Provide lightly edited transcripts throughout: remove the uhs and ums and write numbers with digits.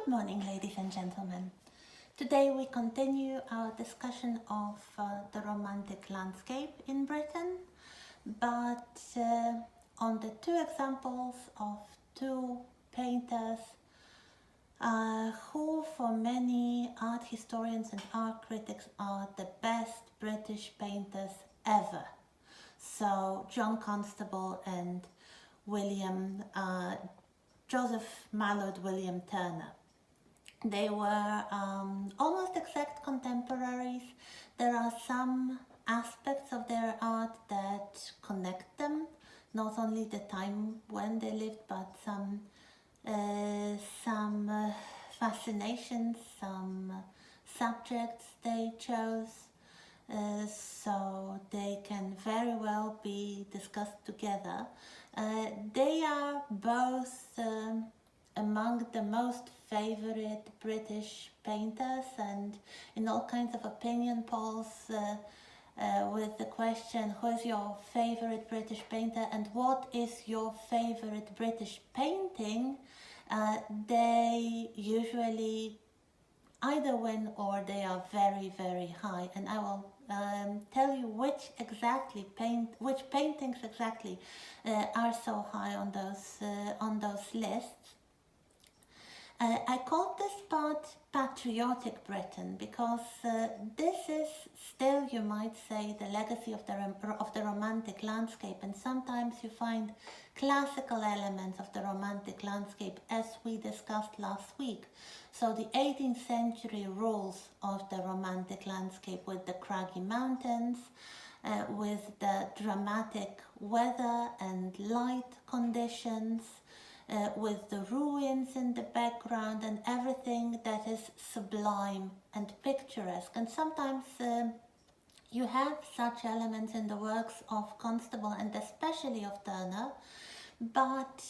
Good morning, ladies and gentlemen. Today we continue our discussion of the romantic landscape in Britain, but on the two examples of two painters who for many art historians and art critics are the best British painters ever. So John Constable and Joseph Mallord William Turner. They were almost exact contemporaries. There are some aspects of their art that connect them, not only the time when they lived, but some fascinations, some subjects they chose, so they can very well be discussed together. They are both among the most favorite British painters, and in all kinds of opinion polls with the question, who is your favorite British painter and what is your favorite British painting, they usually either win or they are very, very high. And I will tell you which paintings exactly are so high on those lists. I called this part Patriotic Britain because this is still, you might say, the legacy of the Romantic landscape, and sometimes you find classical elements of the Romantic landscape, as we discussed last week. So the 18th century rules of the Romantic landscape with the craggy mountains, with the dramatic weather and light conditions, with the ruins in the background and everything that is sublime and picturesque. And sometimes you have such elements in the works of Constable and especially of Turner, but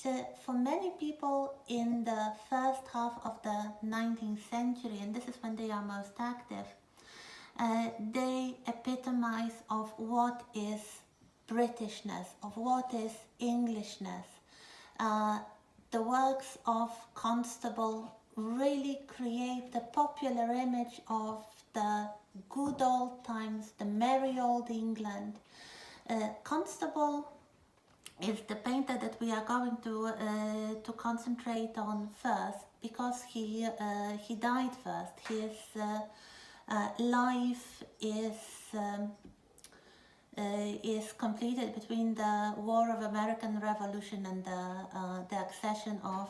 for many people in the first half of the 19th century, and this is when they are most active, they epitomize of what is Britishness, of what is Englishness. The works of Constable really create the popular image of the good old times, the merry old England. Constable is the painter that we are going to concentrate on first, because he died first. His life is completed between the War of American Revolution and the accession of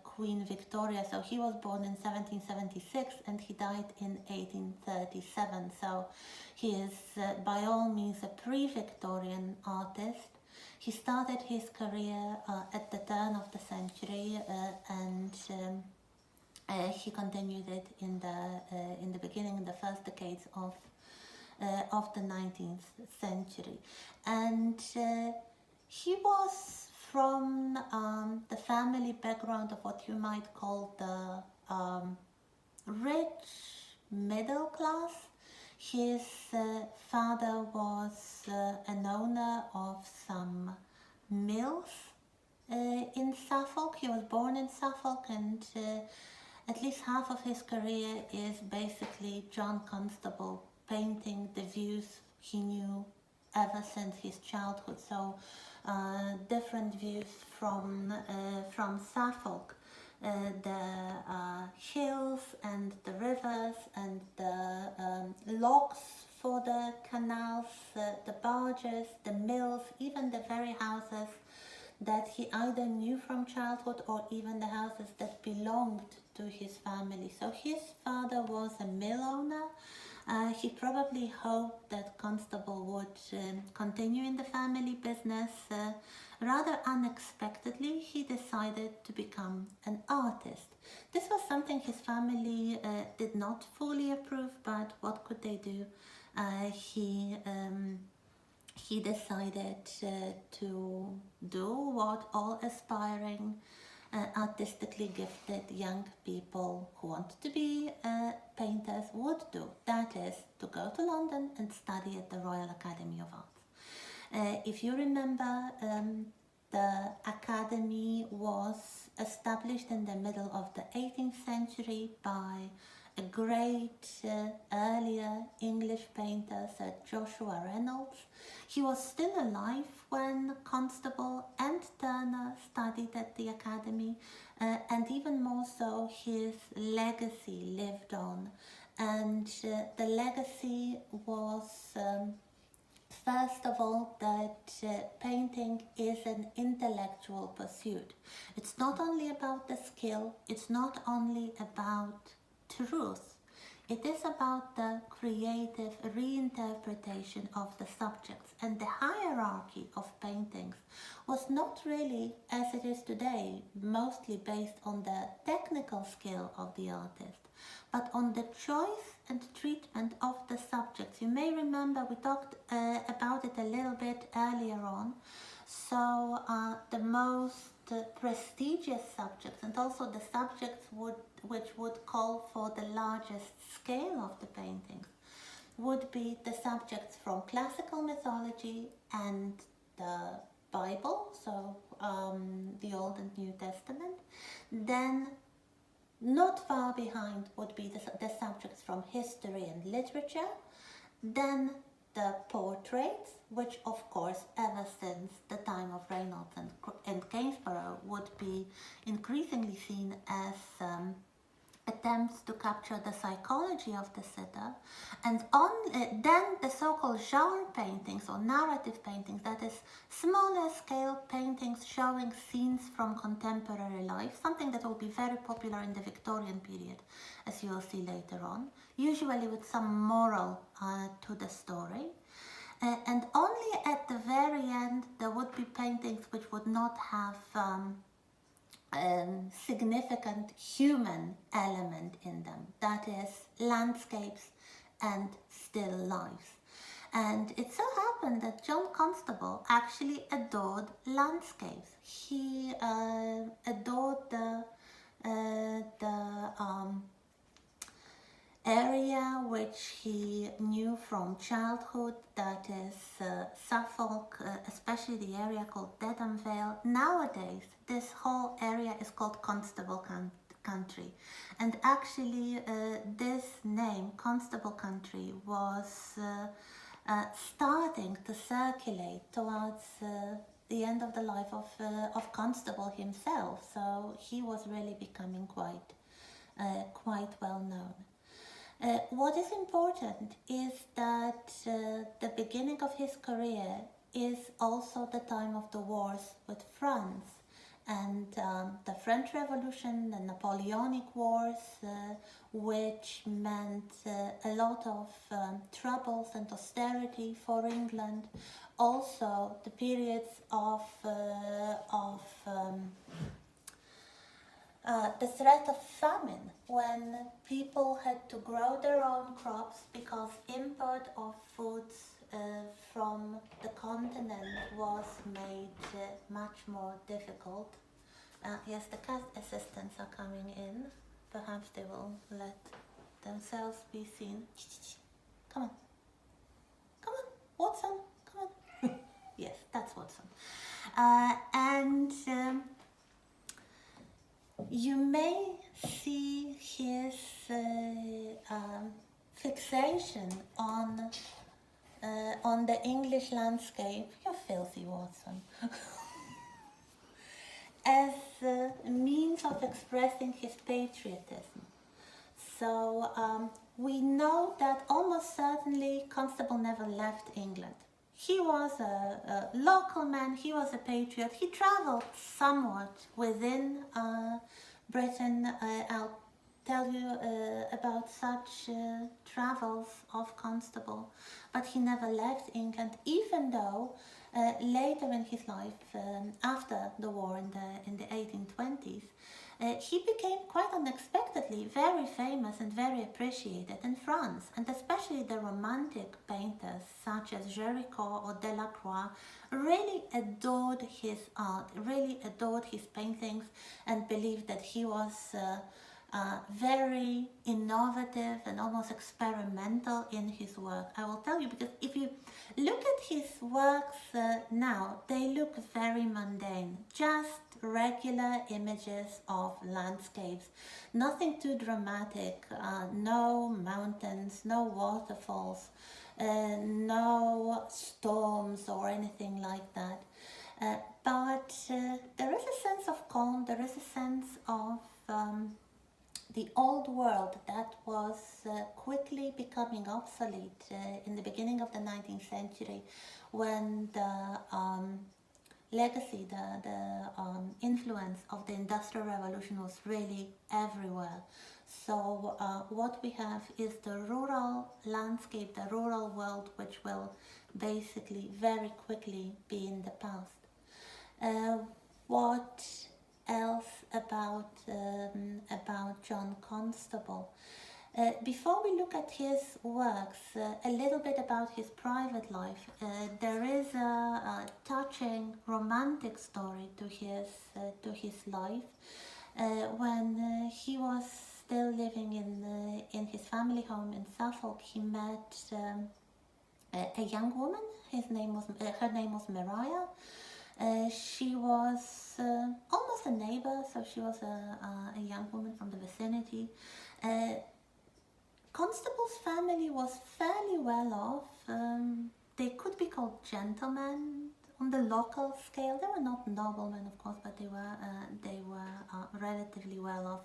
Queen Victoria. So he was born in 1776 and he died in 1837. So he is by all means a pre-Victorian artist. He started his career at the turn of the century and he continued it in the beginning, in the first decades of the 19th century. And he was from the family background of what you might call the rich middle class. His father was an owner of some mills in Suffolk. He was born in Suffolk, and at least half of his career is basically John Constable painting the views he knew ever since his childhood. So different views from Suffolk, the hills and the rivers and the locks for the canals, the barges, the mills, even the very houses that he either knew from childhood or even the houses that belonged to his family. So his father was a mill owner. He probably hoped that Constable would continue in the family business. Rather unexpectedly, he decided to become an artist. This was something his family did not fully approve, but what could they do? He decided to do what all aspiring artistically gifted young people who want to be painters would do. That is, to go to London and study at the Royal Academy of Arts. If you remember, the Academy was established in the middle of the 18th century by a great earlier English painter, Sir Joshua Reynolds. He was still alive when Constable and Turner studied at the Academy, and even more so, his legacy lived on. And the legacy was, first of all, that painting is an intellectual pursuit. It's not only about the skill, it's not only about truth. It is about the creative reinterpretation of the subjects, and the hierarchy of paintings was not really as it is today, mostly based on the technical skill of the artist, but on the choice and treatment of the subjects. You may remember we talked about it a little bit earlier on. So the most prestigious subjects, and also the subjects which would call for the largest scale of the paintings, would be the subjects from classical mythology and the Bible, so the Old and New Testament. Then not far behind would be the subjects from history and literature. Then the portraits, which of course ever since the time of Reynolds and Gainsborough would be increasingly seen as attempts to capture the psychology of the sitter, and then the so-called genre paintings or narrative paintings, that is smaller scale paintings showing scenes from contemporary life, something that will be very popular in the Victorian period, as you will see later on, usually with some moral to the story. And only at the very end there would be paintings which would not have significant human element in them, that is landscapes and still lives. And it so happened that John Constable actually adored landscapes. He adored the area which he knew from childhood, that is Suffolk, especially the area called Dedham Vale. Nowadays, this whole area is called Constable Country. And actually, this name, Constable Country, was starting to circulate towards the end of the life of Constable himself. So he was really becoming quite well known. What is important is that the beginning of his career is also the time of the wars with France, and the French Revolution, the Napoleonic Wars, which meant a lot of troubles and austerity for England. Also the periods of the threat of famine, when people had to grow their own crops because import of foods from the continent was made much more difficult. Yes, the cast assistants are coming in. Perhaps they will let themselves be seen. Come on. Come on, Watson, come on. Yes, that's Watson. And you may see his fixation on the English landscape, you're filthy, Watson, as a means of expressing his patriotism. So we know that almost certainly Constable never left England. He was a local man, he was a patriot. He traveled somewhat within Britain. I'll tell you about such travels of Constable, but he never left England, even though later in his life, after the war in the 1820s, he became quite unexpectedly very famous and very appreciated in France, and especially the romantic painters such as Géricault or Delacroix really adored his art, really adored his paintings, and believed that he was very innovative and almost experimental in his work. I will tell you, because if you look at his works now, they look very mundane, just regular images of landscapes, nothing too dramatic, no mountains, no waterfalls, no storms or anything like that. But there is a sense of calm, there is a sense of the old world that was quickly becoming obsolete in the beginning of the 19th century, when the legacy, the influence of the Industrial Revolution was really everywhere. So what we have is the rural landscape, the rural world, which will basically very quickly be in the past. What else about John Constable? Before we look at his works, a little bit about his private life. There is a touching romantic story to his life. When he was still living in his family home in Suffolk, he met a young woman. Her name was Maria. She was almost a neighbor, so she was a young woman from the vicinity. Constable's family was fairly well off. They could be called gentlemen on the local scale. They were not noblemen, of course, but they were relatively well off,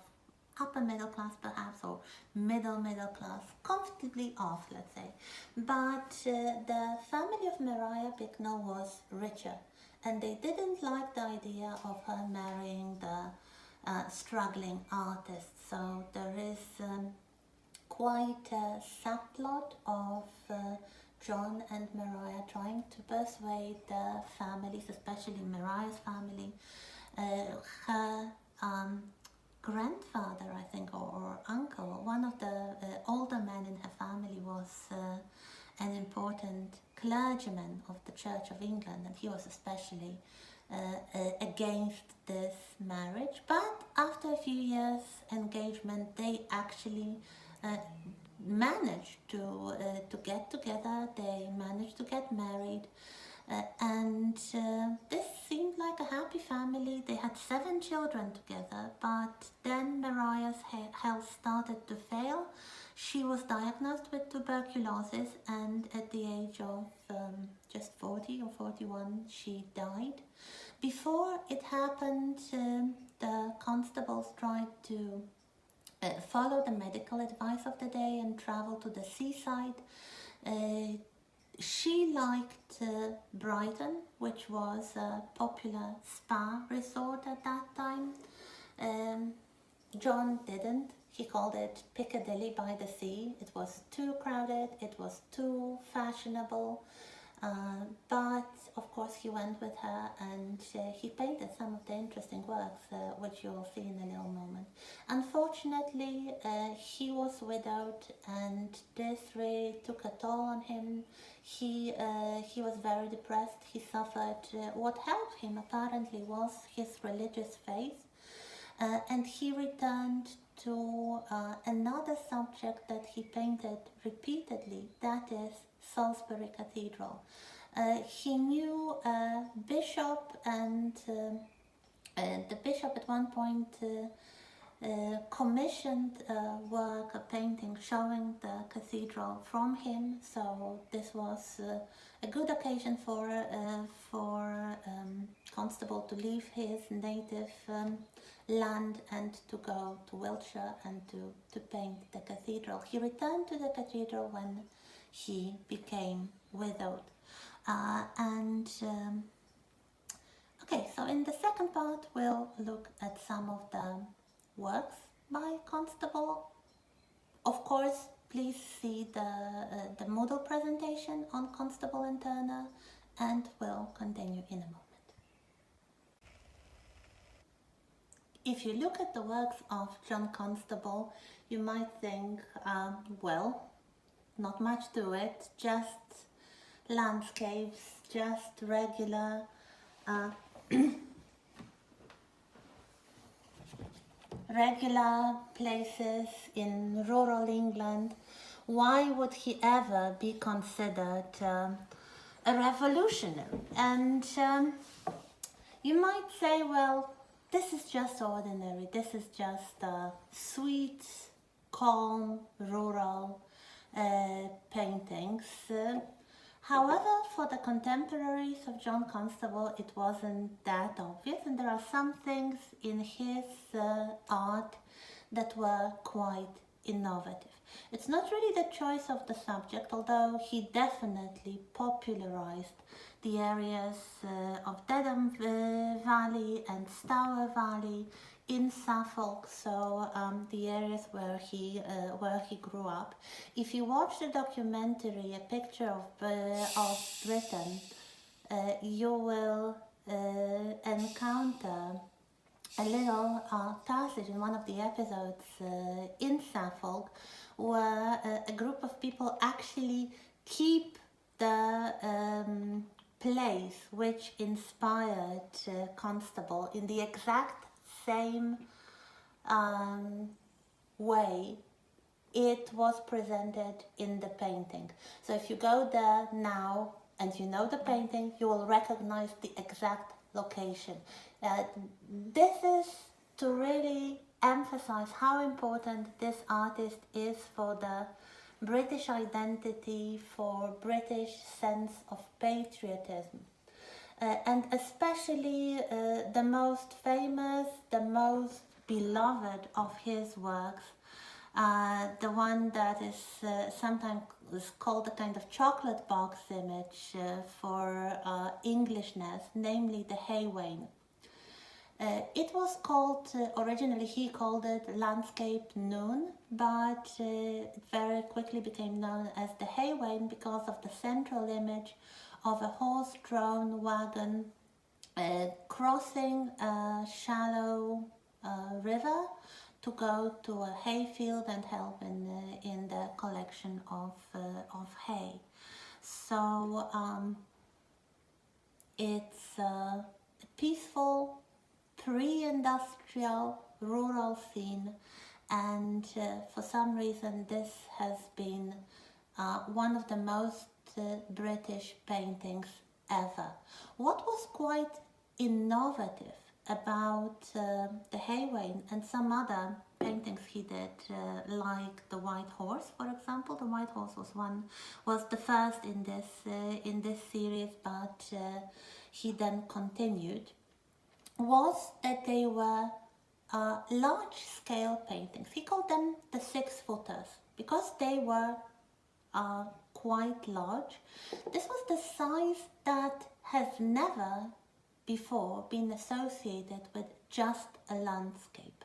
upper middle class perhaps, or middle class, comfortably off, let's say. But the family of Maria Bicknell was richer, and they didn't like the idea of her marrying the struggling artist. So there is quite a subplot of John and Maria trying to persuade the families, especially Maria's family. Her grandfather, I think, or uncle, one of the older men in her family, was an important clergyman of the Church of England, and he was especially against this marriage. But after a few years' engagement, they actually managed to get together. They managed to get married, and this seemed like a happy family. They had 7 children together, but then Maria's health started to fail. She was diagnosed with tuberculosis, and at the age of just 40 or 41, she died. Before it happened, the constables tried to follow the medical advice of the day and travel to the seaside. She liked Brighton, which was a popular spa resort at that time. John didn't. He called it Piccadilly by the Sea. It was too crowded, it was too fashionable, but of course he went with her, and he painted some of the interesting works, which you will see in a little moment. Unfortunately, he was widowed, and this really took a toll on him. He was very depressed. He suffered. What helped him apparently was his religious faith, and he returned to another subject that he painted repeatedly, that is Salisbury Cathedral. He knew a bishop, and the bishop at one point commissioned a painting showing the cathedral from him. So this was a good occasion for Constable to leave his native land and to go to Wiltshire and to paint the cathedral. He returned to the cathedral when he became widowed. Okay, so in the second part we'll look at some of the works by Constable. Of course, please see the Moodle presentation on Constable and Turner, and we'll continue in a moment. If you look at the works of John Constable, you might think, well, not much to it, just landscapes, just regular regular places in rural England, why would he ever be considered a revolutionary? And you might say, well, this is just ordinary, this is just sweet, calm, rural paintings. However, for the contemporaries of John Constable, it wasn't that obvious, and there are some things in his art that were quite innovative. It's not really the choice of the subject, although he definitely popularized the areas of Dedham Valley and Stour Valley in Suffolk, so the areas where he grew up. If you watch the documentary, A Picture of Britain, you will encounter a little passage in one of the episodes in Suffolk where a group of people actually keep the place which inspired Constable in the exact same way it was presented in the painting. So if you go there now and you know the painting, you will recognize the exact location. This is to really emphasize how important this artist is for the British identity, for British sense of patriotism. And especially the most famous, the most beloved of his works, the one that is sometimes called a kind of chocolate box image for Englishness, namely the Hay Wain. It was called, originally he called it Landscape Noon, but it very quickly became known as the Hay Wain because of the central image of a horse-drawn wagon crossing a shallow river to go to a hayfield and help in the collection of hay. So it's a peaceful, pre-industrial rural scene, and for some reason this has been one of the most British paintings ever. What was quite innovative about the Hay Wain and some other paintings he did, like the White Horse, for example. The White Horse was the first in this series, but he then continued, was that they were large-scale paintings. He called them the six-footers because they were quite large. This was the size that has never before been associated with just a landscape.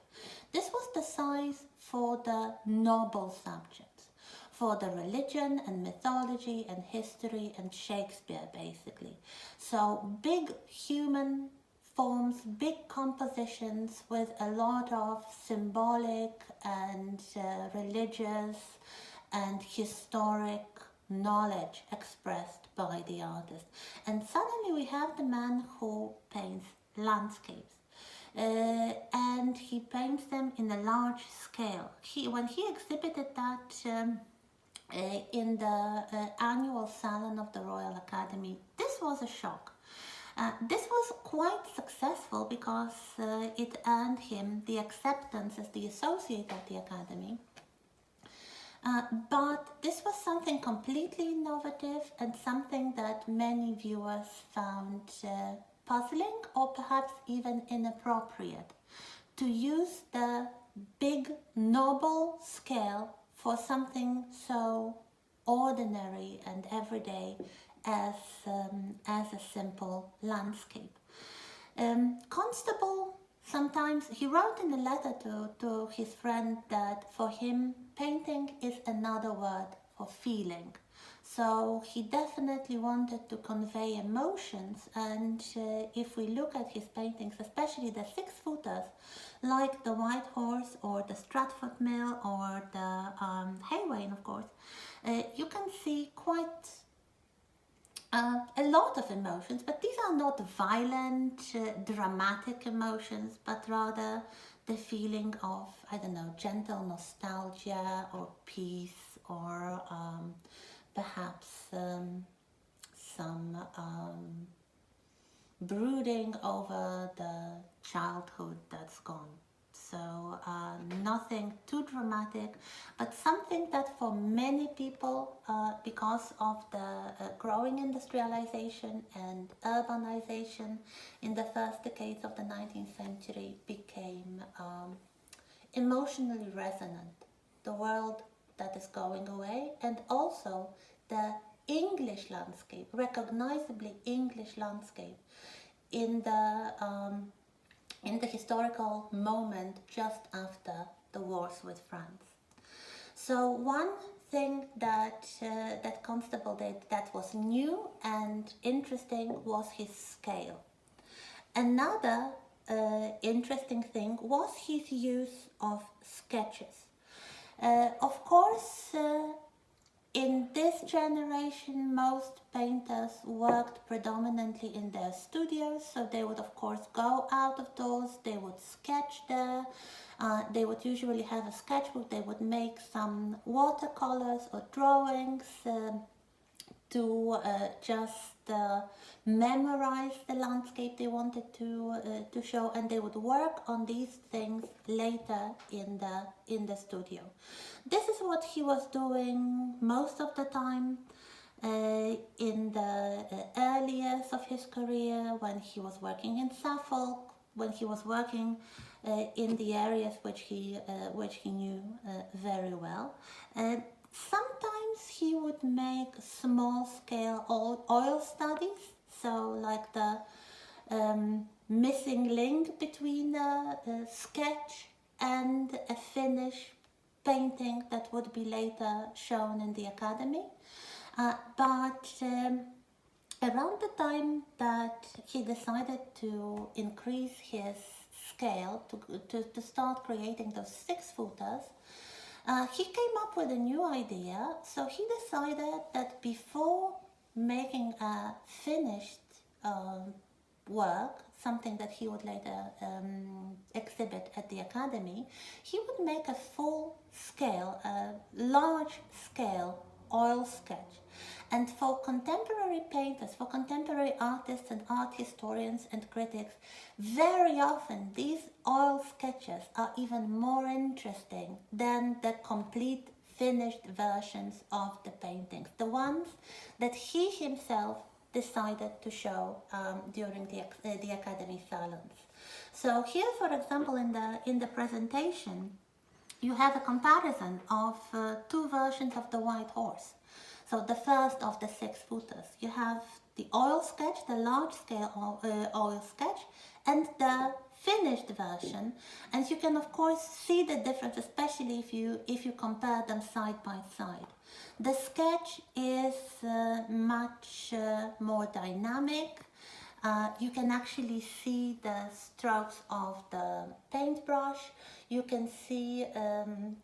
This was the size for the noble subjects, for the religion and mythology and history and Shakespeare, basically. So big human forms, big compositions with a lot of symbolic and religious and historic knowledge expressed by the artist. And suddenly we have the man who paints landscapes. And he paints them in a large scale. When he exhibited that in the annual salon of the Royal Academy, this was a shock. This was quite successful because it earned him the acceptance as the associate of the Academy. But this was something completely innovative and something that many viewers found puzzling or perhaps even inappropriate. To use the big noble scale for something so ordinary and everyday as a simple landscape. Constable, sometimes he wrote in a letter to his friend that for him painting is another word for feeling. So he definitely wanted to convey emotions, and if we look at his paintings, especially the six-footers, like the White Horse or the Stratford Mill or the Hay Wain, of course, you can see quite a lot of emotions, but these are not violent, dramatic emotions, but rather the feeling of, I don't know, gentle nostalgia or peace, or perhaps some brooding over the childhood that's gone. So nothing too dramatic, but something that for many people, because of the growing industrialization and urbanization in the first decades of the 19th century, became emotionally resonant. The world that is going away, and also the English landscape, recognizably English landscape, in the historical moment just after the wars with France. So one thing that Constable did that was new and interesting was his scale. Another interesting thing was his use of sketches. Of course, in this generation, most painters worked predominantly in their studios, so they would of course go out of doors, they would sketch there, they would usually have a sketchbook, they would make some watercolors or drawings to just memorize the landscape they wanted to show, and they would work on these things later in the studio. This is what he was doing most of the time in the early years of his career, when he was working in Suffolk, when he was working in the areas which he knew very well. Sometimes he would make small-scale oil studies, so like the missing link between a sketch and a finished painting that would be later shown in the academy. But around the time that he decided to increase his scale, to start creating those 6-footers, he came up with a new idea. So he decided that before making a finished work, something that he would later exhibit at the academy, he would make a full-scale, large-scale oil sketch. And for contemporary painters, for contemporary artists and art historians and critics, very often these oil sketches are even more interesting than the complete finished versions of the paintings, the ones that he himself decided to show during the academy salons. So here, for example, in the presentation, you have a comparison of two versions of the White Horse. So the first of the 6-footers, you have the oil sketch, the large-scale oil sketch, and the finished version. And you can of course see the difference, especially if you compare them side by side. The sketch is much more dynamic. You can actually see the strokes of the paintbrush. You can see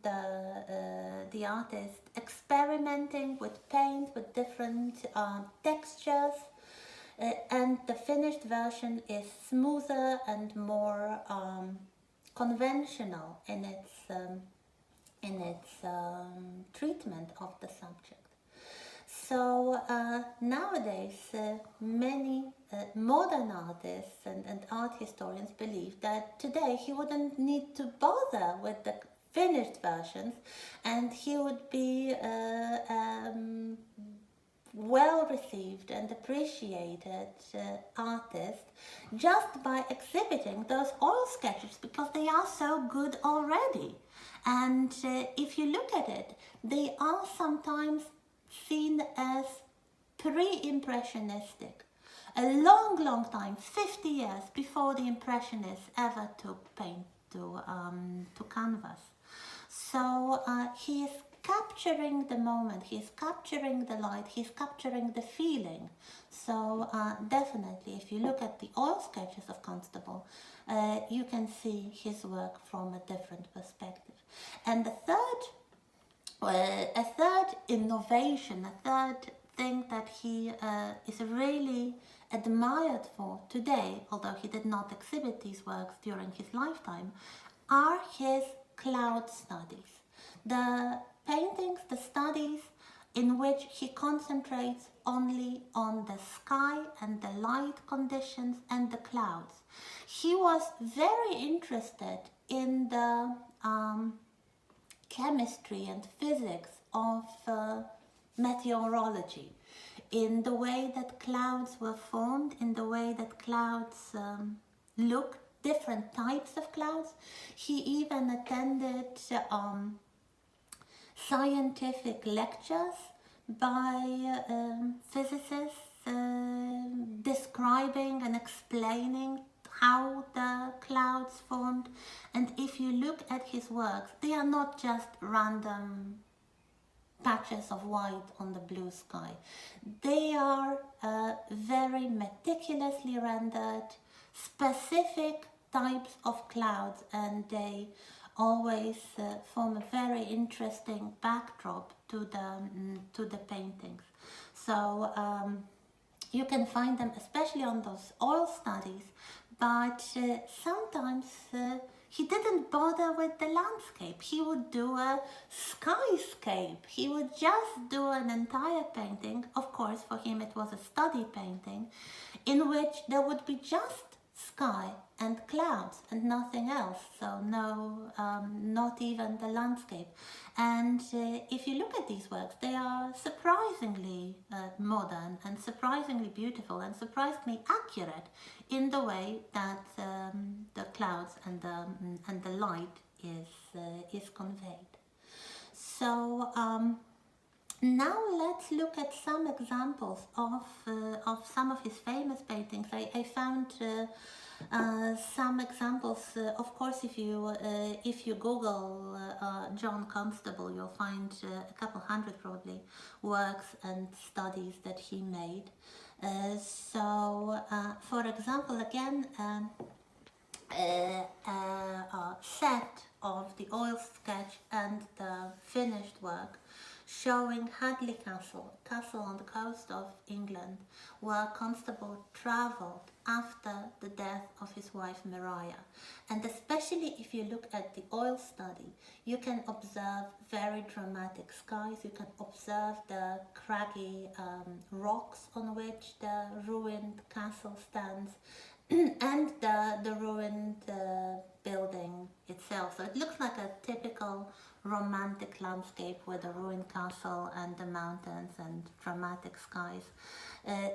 the artist experimenting with paint, with different textures, and the finished version is smoother and more conventional in its treatment of the subject. So nowadays, many modern artists and art historians believe that today he wouldn't need to bother with the finished versions, and he would be well received and appreciated artist just by exhibiting those oil sketches, because they are so good already. And if you look at it, they are sometimes seen as pre-impressionistic. A long time, 50 years before the Impressionists ever took paint to canvas. So he is capturing the moment, he's capturing the light, he's capturing the feeling. So definitely, if you look at the oil sketches of Constable, you can see his work from a different perspective. And a third innovation, a third thing that he is really admired for today, although he did not exhibit these works during his lifetime, are his cloud studies. The paintings, the studies in which he concentrates only on the sky and the light conditions and the clouds. He was very interested in the chemistry and physics of meteorology, in the way that clouds were formed, in the way that clouds look, different types of clouds. He even attended scientific lectures by physicists describing and explaining how the clouds formed. And if you look at his works, they are not just random patches of white on the blue sky. They are very meticulously rendered, specific types of clouds, and they always form a very interesting backdrop to the paintings. So you can find them especially on those oil studies, but sometimes he didn't bother with the landscape. He would do a skyscape. He would just do an entire painting. Of course, for him it was a study painting, in which there would be just sky and clouds and nothing else. So no, not even the landscape. And if you look at these works, they are surprisingly modern and surprisingly beautiful and surprisingly accurate in the way that the clouds and the light is conveyed. So now let's look at some examples of some of his famous paintings. I found some examples. Of course, if you Google John Constable, you'll find a couple hundred probably works and studies that he made. So, for example, again, a set of the oil sketch and the finished work, showing Hadley Castle, castle on the coast of England, where Constable travelled after the death of his wife Maria. And especially if you look at the oil study, you can observe very dramatic skies, you can observe the craggy rocks on which the ruined castle stands, and the ruined building itself. So it looks like a typical romantic landscape with a ruined castle and the mountains and dramatic skies.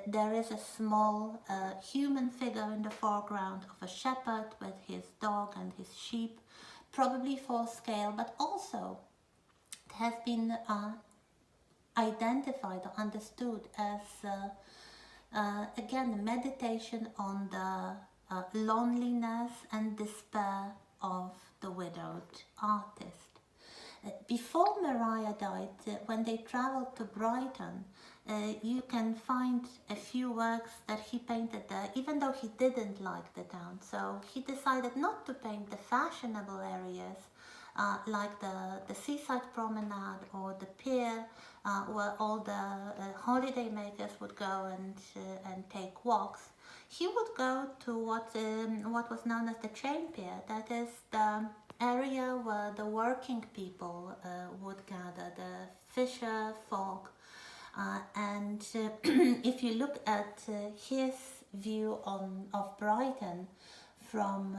There is a small human figure in the foreground of a shepherd with his dog and his sheep, probably for scale, but also it has been identified or understood as again, a meditation on the loneliness and despair of the widowed artist. Before Maria died, when they travelled to Brighton, you can find a few works that he painted there, even though he didn't like the town. So he decided not to paint the fashionable areas like the seaside promenade or the pier, where all the holiday makers would go and take walks. He would go to what was known as the chain pier, that is the area where the working people would gather, the fisher folk. And if you look at his view of Brighton from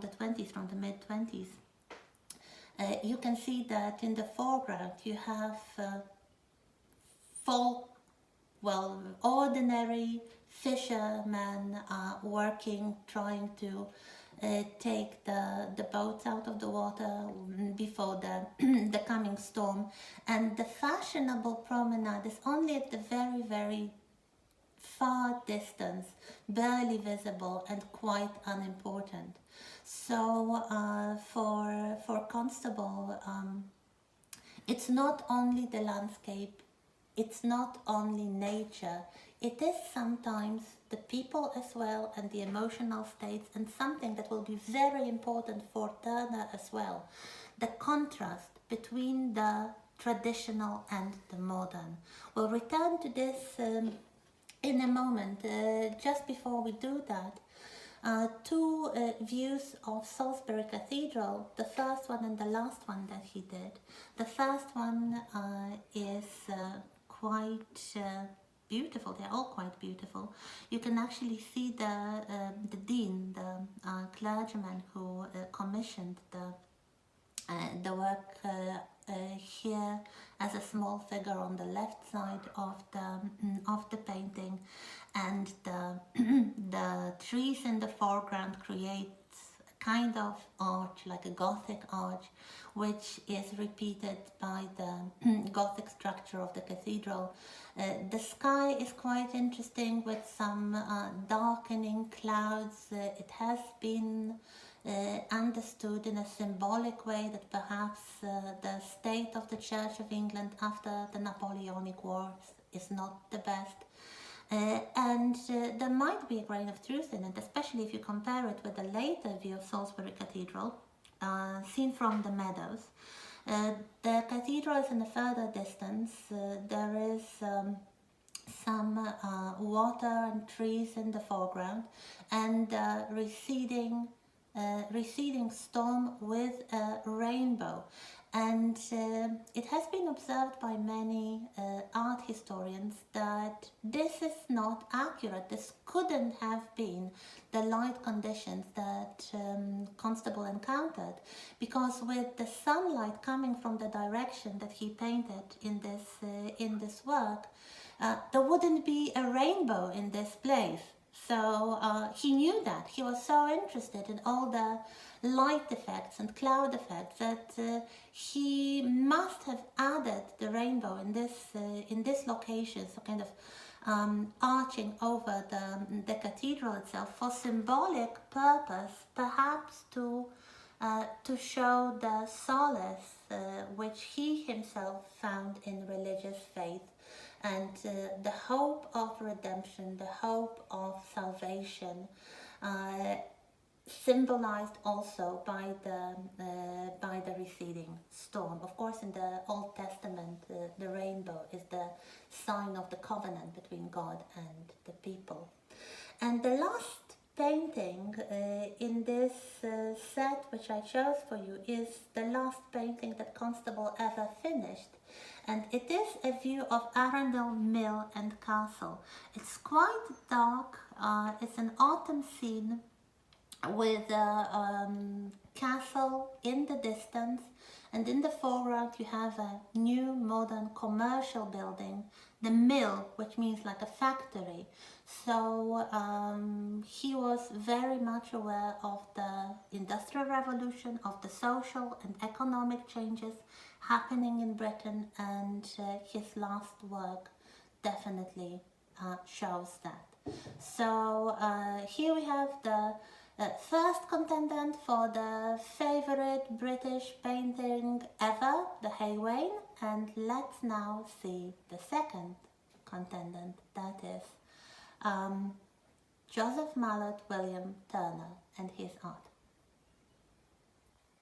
the 20s, from the mid-20s, you can see that in the foreground you have folk, well, ordinary fishermen working, trying to take the boats out of the water before the coming storm, and the fashionable promenade is only at the very, very far distance, barely visible and quite unimportant. So for Constable, it's not only the landscape, it's not only nature, it is sometimes the people as well, and the emotional states, and something that will be very important for Turner as well, the contrast between the traditional and the modern. We'll return to this in a moment. Just before we do that, two views of Salisbury Cathedral, the first one and the last one that he did. The first one is quite beautiful. They're all quite beautiful. You can actually see the dean, the clergyman who commissioned the work here as a small figure on the left side of the painting, and the trees in the foreground create a kind of arch, like a Gothic arch, which is repeated by the Gothic structure of the cathedral. The sky is quite interesting with some darkening clouds. It has been understood in a symbolic way that perhaps the state of the Church of England after the Napoleonic Wars is not the best. And there might be a grain of truth in it, especially if you compare it with the later view of Salisbury Cathedral, seen from the meadows. The cathedral is in a further distance. There is some water and trees in the foreground, and receding storm with a rainbow. And it has been observed by many art historians that this is not accurate. This couldn't have been the light conditions that Constable encountered, because with the sunlight coming from the direction that he painted in this work, there wouldn't be a rainbow in this place. So he knew that. He was so interested in all the light effects and cloud effects that he must have added the rainbow in this location, so kind of arching over the cathedral itself for symbolic purpose, perhaps to show the solace which he himself found in religious faith, and the hope of redemption, the hope of salvation, symbolized also by the receding storm. Of course, in the Old Testament, the rainbow is the sign of the covenant between God and the people. And the last painting in this set, which I chose for you, is the last painting that Constable ever finished. And it is a view of Arundel Mill and Castle. It's quite dark. It's an autumn scene with a castle in the distance, and in the foreground you have a new modern commercial building, the mill, which means like a factory. So he was very much aware of the Industrial Revolution, of the social and economic changes happening in Britain, and his last work definitely shows that. So here we have the first contendant for the favorite British painting ever, the Hay Wain, and let's now see the second contendant, that is Joseph Mallord William Turner and his art.